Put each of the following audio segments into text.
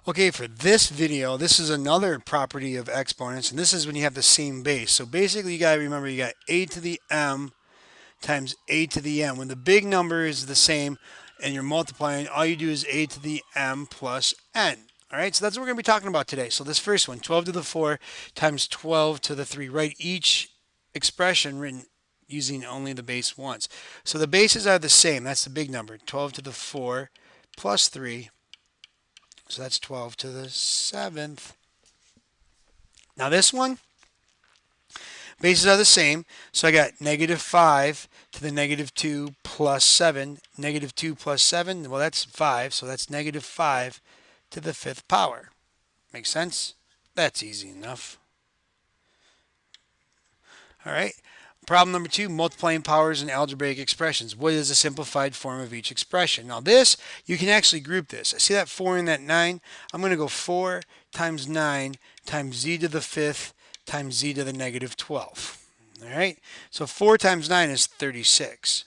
Okay, for this video, this is another property of exponents, and this is when you have the same base. So basically, you got to remember you got a to the m times a to the n. When the big number is the same and you're multiplying, all you do is a to the m plus n. All right, so that's what we're going to be talking about today. So this first one, 12 to the 4 times 12 to the 3. Write each expression written using only the base once. So the bases are the same. That's the big number, 12 to the 4 plus 3. So that's 12 to the 7th. Now this one, bases are the same. So I got negative 5 to the negative 2 plus 7. Negative 2 plus 7, well, that's 5. So that's negative 5 to the 5th power. Make sense? That's easy enough. All right. Problem number 2, multiplying powers in algebraic expressions. What is a simplified form of each expression? Now this, you can actually group this. I see that 4 and that 9. I'm going to go 4 times 9 times z to the 5th times z to the negative 12. All right. So 4 times 9 is 36.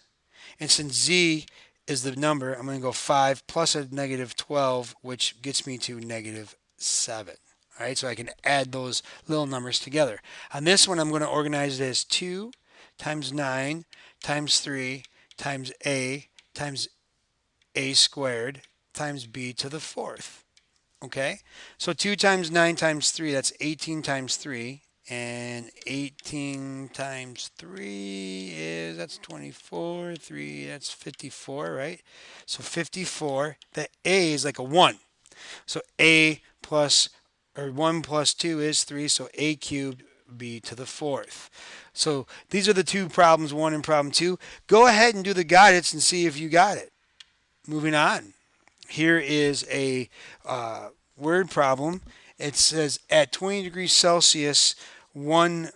And since z is the number, I'm going to go 5 plus a negative 12, which gets me to negative 7. All right, so I can add those little numbers together. On this one, I'm going to organize it as 2 times 9 times 3 times a squared times b to the 4th. Okay, so 2 times 9 times 3, that's 18 times 3. And 18 times 3 is, that's 24. 3, that's 54, right? So 54, the a is like a 1. So a plus, or 1 plus 2 is 3, so a cubed b to the 4th. So these are the two problems, 1 and problem 2. Go ahead and do the guidance and see if you got it. Moving on. Here is a word problem. It says at 20 degrees Celsius, one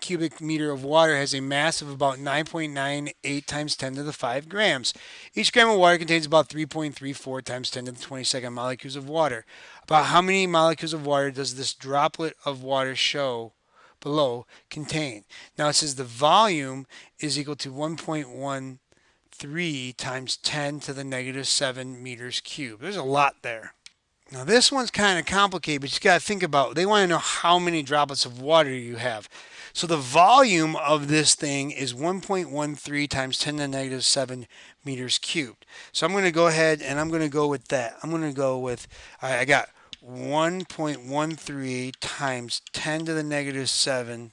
cubic meter of water has a mass of about 9.98 times 10 to the 5 grams. Each gram of water contains about 3.34 times 10 to the 22nd molecules of water. About how many molecules of water does this droplet of water show below contain? Now it says the volume is equal to 1.13 times 10 to the negative 7 meters cubed. There's a lot there. Now this one's kind of complicated, but you got to think about, they want to know how many droplets of water you have. So the volume of this thing is 1.13 times 10 to the negative 7 meters cubed. So I'm going to go ahead and I'm going to go with that. I'm going to go with, I got 1.13 times 10 to the negative 7.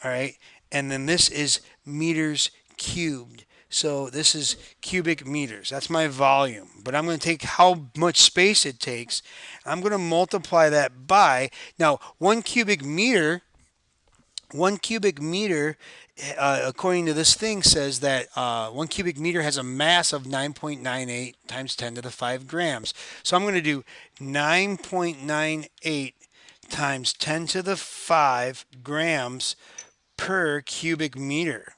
All right. And then this is meters cubed. So this is cubic meters. That's my volume. But I'm going to take how much space it takes. I'm going to multiply that by, now, 1 cubic meter, according to this thing, says that 1 cubic meter has a mass of 9.98 times 10 to the 5 grams. So I'm going to do 9.98 times 10 to the 5 grams per cubic meter.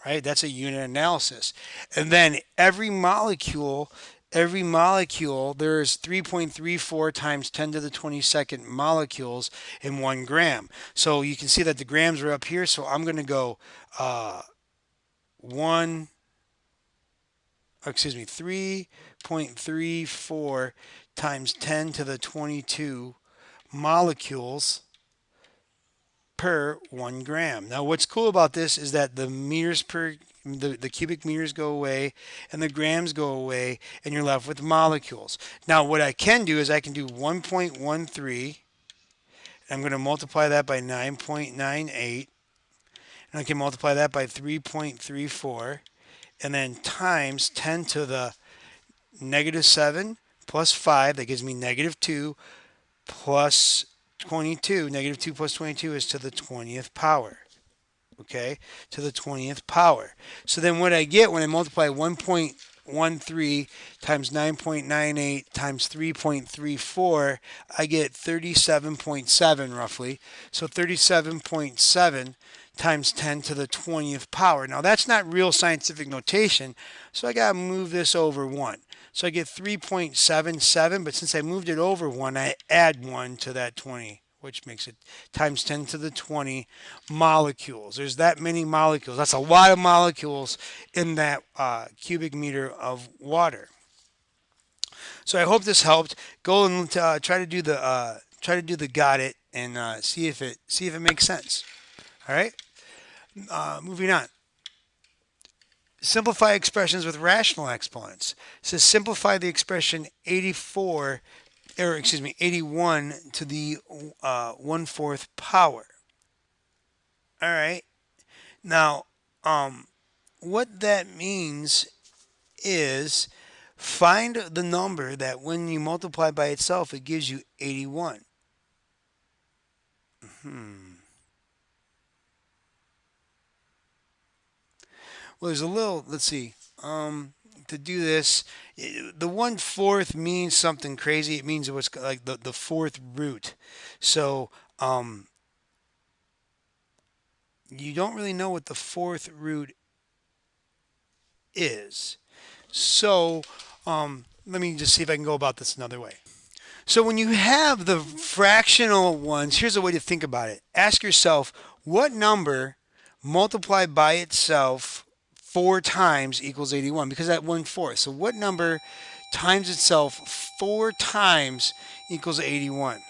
Right? That's a unit analysis. And then every molecule, there's 3.34 times 10 to the 22nd molecules in 1 gram. So you can see that the grams are up here. So I'm going to go 3.34 times 10 to the 22 molecules per 1 gram. Now what's cool about this is that the cubic meters go away and the grams go away and you're left with molecules. Now what I can do is I can do 1.13. I'm going to multiply that by 9.98 and I can multiply that by 3.34 and then times 10 to the negative 7 plus 5, that gives me negative 2 plus 22. Negative 2 plus 22 is to the 20th power. Okay, to the 20th power. So then what I get when I multiply 1.13 times 9.98 times 3.34, I get 37.7 roughly. So 37.7 times 10 to the 20th power. Now that's not real scientific notation, so I got to move this over 1. So I get 3.77, but since I moved it over 1, I add 1 to that 20, which makes it times 10 to the 20 molecules. There's that many molecules. That's a lot of molecules in that cubic meter of water. So I hope this helped. Go and try to do the got it and see if it makes sense. All right. Moving on. Simplify expressions with rational exponents. It says simplify the expression 84, or excuse me, 81 to the 1/4 power. All right. Now, what that means is find the number that when you multiply by itself, it gives you 81. Well, there's a little, let's see, to do this, the 1/4 means something crazy. It means what's like the fourth root. So, you don't really know what the fourth root is. So, let me just see if I can go about this another way. So when you have the fractional ones, here's a way to think about it. Ask yourself, what number multiplied by itself 4 times equals 81? Because that 1/4. So what number times itself 4 times equals 81?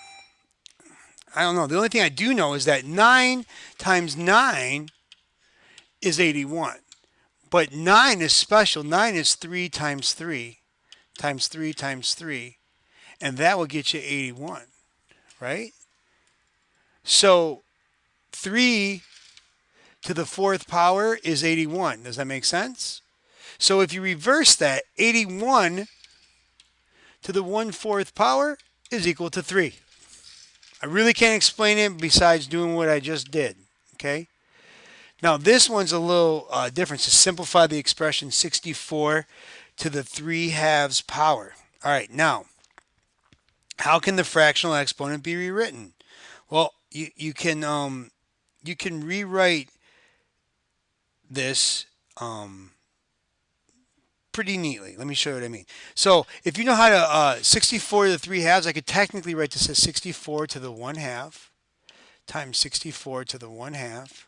I don't know. The only thing I do know is that 9 times 9 is 81. But 9 is special. 9 is 3 times 3 times 3 times 3. And that will get you 81, right? So 3 to the fourth power is 81. Does that make sense? So if you reverse that, 81 to the 1/4 power is equal to 3. I really can't explain it besides doing what I just did. Okay? Now this one's a little different. To simplify the expression 64 to the 3/2 power. All right, now, how can the fractional exponent be rewritten? Well, you can rewrite this pretty neatly. Let me show you what I mean. So if you know how to 64 to the 3/2, I could technically write this as 64 to the 1/2 times 64 to the 1/2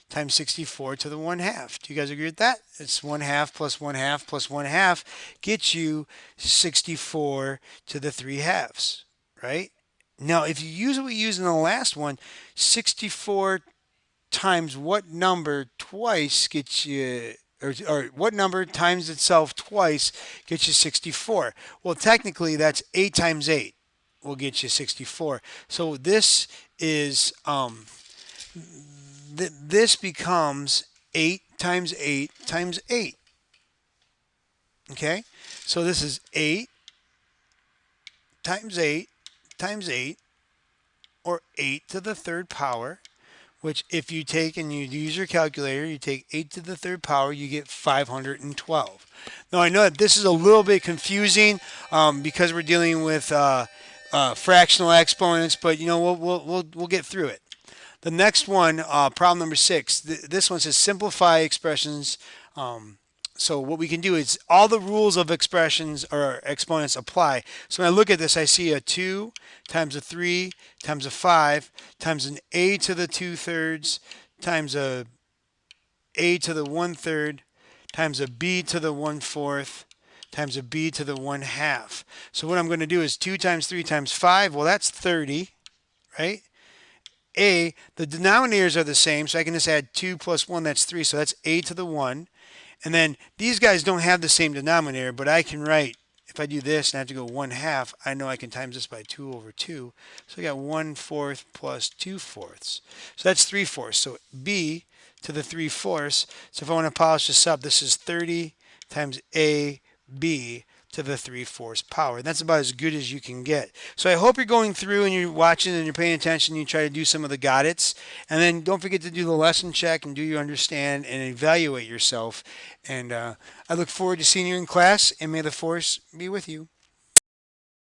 times 64 to the 1/2. Do you guys agree with that? It's 1/2 plus 1/2 plus 1/2 gets you 64 to the 3/2, right? Now, if you use what we used in the last one, 64 times what number twice gets you, or what number times itself twice gets you 64? Well, technically, that's 8 times 8 will get you 64. So this is this becomes 8 times 8 times 8. Okay? So this is 8 times 8 times 8, or 8 to the third power, which if you take and you use your calculator, you take 8 to the third power, you get 512. Now I know that this is a little bit confusing because we're dealing with fractional exponents, but you know we'll get through it. The next one, problem number 6. This one says simplify expressions. So what we can do is all the rules of expressions or exponents apply. So when I look at this, I see a 2 times a 3 times a 5 times an a to the 2/3 times a to the 1/3 times a b to the 1/4 times a b to the 1/2. So what I'm going to do is 2 times 3 times 5. Well, that's 30, right? The denominators are the same, so I can just add 2 plus 1, that's 3. So that's a to the 1. And then these guys don't have the same denominator, but I can write, if I do this and I have to go 1/2, I know I can times this by 2 over 2. So I got 1/4 plus 2/4. So that's 3/4. So b to the 3/4. So if I want to polish this up, this is 30 times ab to the 3/4 power. That's about as good as you can get. So I hope you're going through and you're watching and you're paying attention. You try to do some of the got it's, and then don't forget to do the lesson check and do you understand and evaluate yourself. And I look forward to seeing you in class. And may the force be with you.